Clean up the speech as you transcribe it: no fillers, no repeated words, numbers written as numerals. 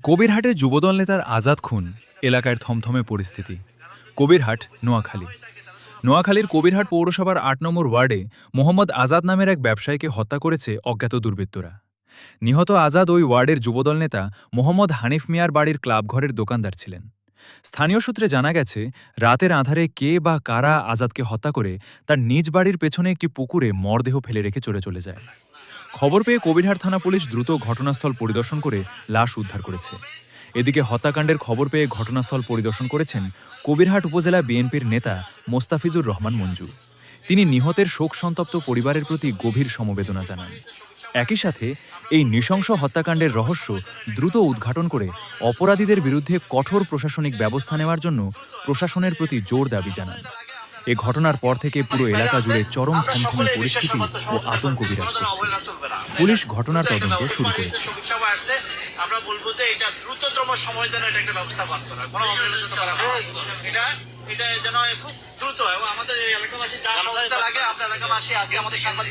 কবিরহাটে যুবদল নেতার আজাদ খুন এলাকার থমথমে পরিস্থিতি। কবিরহাট, নোয়াখালী। নোয়াখালীর কবিরহাট পৌরসভার ৮ নম্বর ওয়ার্ডে মোহাম্মদ আজাদ নামের এক ব্যবসায়ীকে হত্যা করেছে অজ্ঞাত দুর্বৃত্তরা। নিহত আজাদ ওই ওয়ার্ডের যুবদল নেতা মোহাম্মদ হানিফ মিয়ার বাড়ির ক্লাবঘরের দোকানদার ছিলেন। স্থানীয় সূত্রে জানা গেছে, রাতের আঁধারে কে বা কারা আজাদকে হত্যা করে তার নিজ বাড়ির পেছনে একটি পুকুরে মরদেহ ফেলে রেখে চলে যায়। খবর পেয়ে কবিরহাট থানা পুলিশ দ্রুত ঘটনাস্থল পরিদর্শন করে লাশ উদ্ধার করেছে। এদিকে হত্যাকাণ্ডের খবর পেয়ে ঘটনাস্থল পরিদর্শন করেছেন কবিরহাট উপজেলা বিএনপির নেতা মোস্তাফিজুর রহমান মঞ্জু। তিনি নিহতের শোকসন্তপ্ত পরিবারের প্রতি গভীর সমবেদনা জানান। একই সাথে এই নৃশংস হত্যাকাণ্ডের রহস্য দ্রুত উদ্ঘাটন করে অপরাধীদের বিরুদ্ধে কঠোর প্রশাসনিক ব্যবস্থা নেওয়ার জন্য প্রশাসনের প্রতি জোর দাবি জানান। এ ঘটনার পর থেকে পুরো এলাকা জুড়ে চরম থমথমে পরিস্থিতি ও আতঙ্ক বিরাজ করছে। পুলিশ ঘটনার তদন্ত শুরু করেছে। আমরা বলবো যে এটা দ্রুততম সময় যেন এটা একটা ব্যবস্থা গ্রহণ করা হয়, কোনো অবহেলা করা হয়। এটা যেন খুব দ্রুত হয় এবং আমাদের এলাকাবাসী যা সহযোগিতা লাগে, আপনার এলাকাবাসী আছে, আমাদের সাংবাদিক